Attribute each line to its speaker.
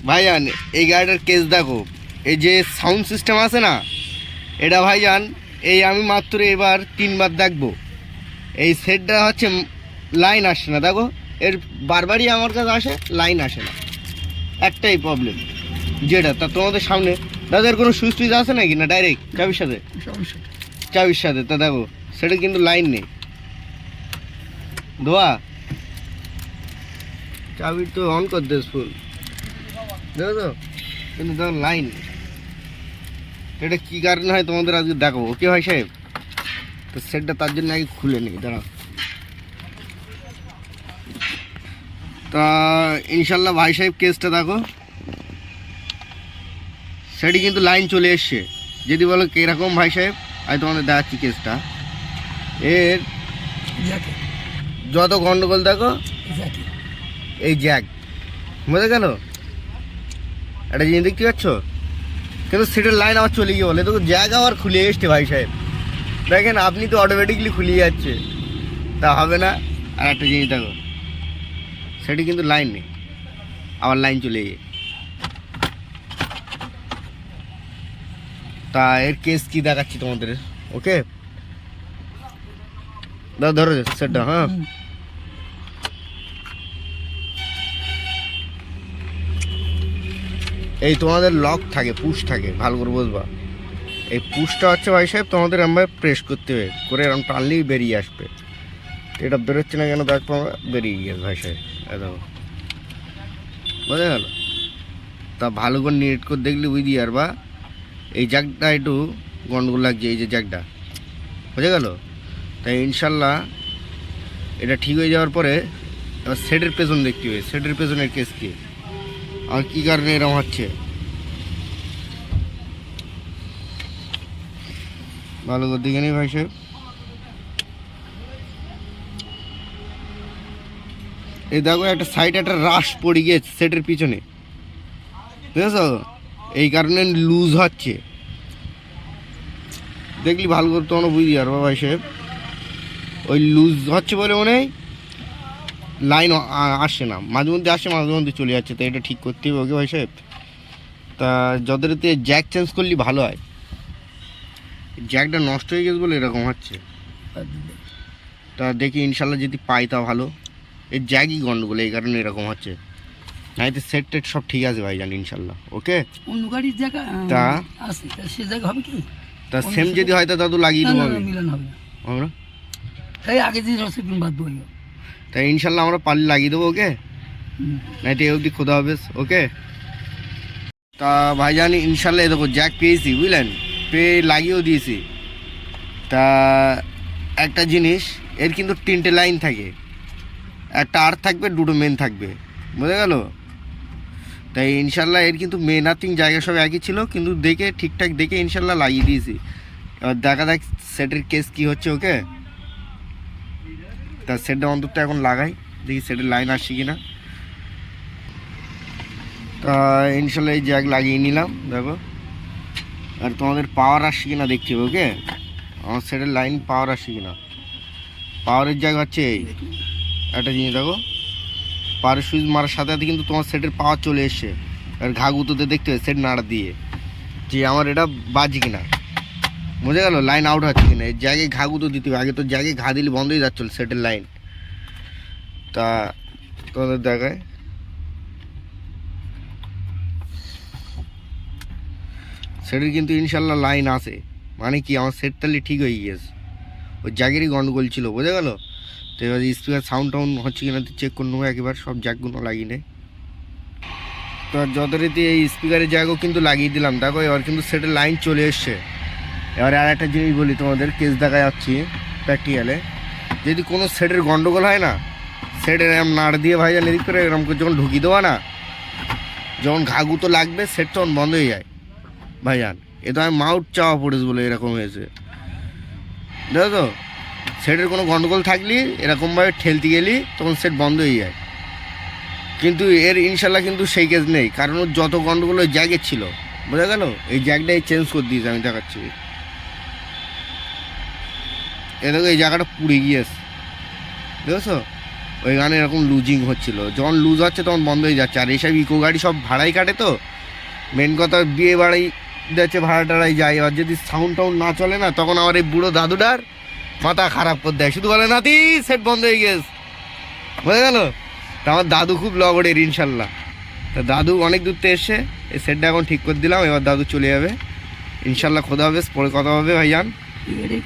Speaker 1: ভাইজান এই গাড়িটার কেস দেখো, এই যে সাউন্ড সিস্টেম আছে না, এটা ভাইজান এই আমি মাত্র এবার 3বার দেখবো, এই সেটটা হচ্ছে লাইন আসছে না। দেখো এর বারবারই আমার কাছে আসে, লাইন আসে না, একটাই প্রবলেম যেটা। তা তোমাদের সামনে দাদার কোনো সুইচ টুইচ আছে নাকি না ডাইরেক্ট চাবির সাথে? চাবির সাথে। তা দেখো সেটা কিন্তু লাইন নেই, দোয়া চাবি তো অন কর দেস ফুল, দেখো তো, কিন্তু দেখো লাইন। এটা কী কারণে হয় তোমাদের আজকে দেখাবো, ওকে ভাই সাহেব? তো সেটটা তার জন্য আগে খুলে নিই, দাঁড়াও। তা ইনশাল্লাহ ভাই সাহেব কেসটা দেখো, সেটি কিন্তু লাইন চলে এসছে। যদি বলো কীরকম ভাই সাহেব, আমি তোমাদের দেখাচ্ছি কেসটা। এর যত গন্ডগোল দেখো, এই জ্যাক বুঝে গেল, একটা জিনিস দেখতে পাচ্ছ, কিন্তু সেটার লাইন আবার চলে গিয়ে বলে দেখো জ্যাক আবার খুলে এসছে ভাই সাহেব। দেখেন আপনি তো অটোমেটিকলি খুলিয়ে যাচ্ছে, তা হবে না। আর একটা জিনিস দেখো, সেটি কিন্তু লাইন নেই, আবার লাইন চলে গিয়ে। তা এর কেস কি দেখাচ্ছি তোমাদের, ওকে? ধরো সেটটা, হ্যাঁ এই তোমাদের লক থাকে, পুশ থাকে, ভালো করে বুঝবা। এই পুশটা হচ্ছে ভাই সাহেব তোমাদের আমরা প্রেস করতে হবে, করে এরকম টানলেই বেরিয়ে আসবে। এটা বেরোচ্ছে না কেন দেখো, আমরা বেরিয়ে গেছে ভাই সাহেব, দেখো বোঝা গেল? তা ভালো করে নিট করে দেখলে বুঝি আর বা এই জ্যাকটা একটু গন্ডগোল লাগছে, এই যে জ্যাকটা, বোঝা গেল? তাই ইনশাল্লাহ এটা ঠিক হয়ে যাওয়ার পরে এবার সেটের পেছন দেখতে হবে, সেটের পেছনের কেস কি আর কী কারণে এরকম হচ্ছে, ভালো করে দেখে নিই ভাই সাহেব। এই দেখো একটা সাইডে একটা রাশ পড়ে গিয়েছে সেটের পিছনে, বুঝেছো? এই কারণে লুজ হচ্ছে, দেখলি ভালো করে তোমরা বুঝি আর ভাই সাহেব। ওই লুজ হচ্ছে বলে মনে হয় লাইন আসে না, মাঝে মধ্যে আসে মাঝে মধ্যে চলে যাচ্ছে। তো এটা ঠিক করতে হবে, ওকে ভাই সাহেব? তা যতটাতে জ্যাক চেঞ্জ করলে ভালো হয়, জ্যাকটা নষ্ট হয়ে গেছে বলে এরকম হচ্ছে। তা দেখি ইনশাল্লাহ যদি পাই তা ভালো। এই জ্যাকই গন্ডগোল, এই কারণে এরকম হচ্ছে, নাই তো সেট টেট সব ঠিক আছে ভাই জানি ইনশাল্লাহ, ওকে?
Speaker 2: অন্য গাড়ির জায়গা
Speaker 1: তা
Speaker 2: আছে, সে জায়গা হবে কি?
Speaker 1: তা সেম যদি হয় তা দাদু লাগিয়ে দেবো আমি,
Speaker 2: মিলন হবে
Speaker 1: আমরা
Speaker 2: তাই আগে যে রসিপিন বাদ দেবো,
Speaker 1: তাই ইনশাল্লাহ আমরা পারলে লাগিয়ে দেবো, ওকে? নাই তো এই অবধি খোদা হবে, ওকে? তা ভাইজান ইনশাল্লাহ দেখো জ্যাক পেয়েছি, বুঝলেন, পেয়ে লাগিয়েও দিয়েছি। তা একটা জিনিস, এর কিন্তু 3টে লাইন থাকে, একটা আর থাকবে, 2টো মেন থাকবে, বোঝা গেল? তাই ইনশাল্লাহ এর কিন্তু মেন আর্থিং জায়গা সব একই ছিল, কিন্তু দেখে ঠিকঠাক দেখে ইনশাল্লাহ লাগিয়ে দিয়েছি। এবার দেখা যাক সেটের কেস কি হচ্ছে, ওকে? তা সেটটা অন্তত এখন লাগাই, দেখি সেটের লাইন আসছে কিনা। তা ইনশাল্লাহ এই জ্যাক লাগিয়ে নিলাম, দেখো। আর তোমাদের পাওয়ার আসছে কিনা দেখছি, ওকে? আমার সেটের লাইন পাওয়ার আসছে কিনা। পাওয়ারের জায়গা হচ্ছে এই একটা জিনিস দেখো, পাওয়ারের সুইচ মারার সাথে সাথে কিন্তু তোমার সেটের পাওয়ার চলে এসছে। আর ঘা গুঁতোতে দেখতে হবে সেট নাড়া দিয়ে যে আমার এটা বাজে কিনা, বোঝা গেল? লাইন আউট হচ্ছে কিনা, এই জায়গায় ঘা গুঁতো দিতে হবে। আগে তো জায়গায় ঘা দিলে বন্ধ হয়ে যাচ্ছিল সেটের লাইন। তা তোমাদের দেখায় সেটের কিন্তু ইনশাল্লাহ লাইন আসে, মানে কি আমার সেট তাহলে ঠিক হয়ে গিয়েছে, ওই জায়গারই গন্ডগোল ছিল, বোঝা গেল? তো এবার স্পিকার সাউন্ড টাউন হচ্ছে কিনা চেক করে নেবো একবার, সব জ্যাকগুলো লাগিয়ে নেয়। তো যথারীতি এই স্পিকারের জায়গাও কিন্তু লাগিয়ে দিলাম, দেখো এবার কিন্তু সেটের লাইন চলে এসছে। এবারে আর একটা জিনিস বলি তোমাদের, কেস দেখা যাচ্ছি প্র্যাকটিক্যালে, যদি কোনো সেটের গন্ডগোল হয় না, সেটের এরম নাড় দিয়ে ভাইজান এদিক করে এরকম করে যখন ঢুকিয়ে দেওয়া না, যখন ঘাগুতো লাগবে সেট তখন বন্ধ হয়ে যায় ভাইজান। এ তো আমি মাউথ চাওয়া পড়েছে বলে এরকম হয়েছে, দেখো তো? সেটের কোনো গন্ডগোল থাকলে এরকমভাবে ঠেলতে গেলি তখন সেট বন্ধ হয়ে যায়, কিন্তু এর ইনশাল্লাহ কিন্তু সেই কেস নেই, কারণ ওর যত গন্ডগোল ওই জ্যাকের ছিল, বোঝা গেল? এই জ্যাকটাই চেঞ্জ করে দিয়েছে, আমি দেখাচ্ছি। এ দেখো এই জায়গাটা পুড়ে গিয়েছে, দেখেছো? ওই গানে এরকম লুজিং হচ্ছিল, যখন লুজ হচ্ছে তখন বন্ধ হয়ে যাচ্ছে। আর এইসব ইকো গাড়ি সব ভাড়াই কাটে, তো মেন কথা বিয়ে বাড়াই যাচ্ছে, ভাড়া টাড়াই যায়। এবার যদি সাউন্ড টাউন্ড না চলে না, তখন আমার এই বুড়ো দাদুটার মাথা খারাপ করে দেয়, শুধু বলে নাতি সেট বন্ধ হয়ে গেছে, বুঝে গেল। তা আমার দাদু খুব লগড়ের ইনশাল্লাহ। তা দাদু অনেক দূর থেকে এসে এই সেটটা এখন ঠিক করে দিলাম, এবার দাদু চলে যাবে ইনশাল্লাহ। খোদা হাফেজ, পরে কথা হবে ভাইজান।
Speaker 2: এটাই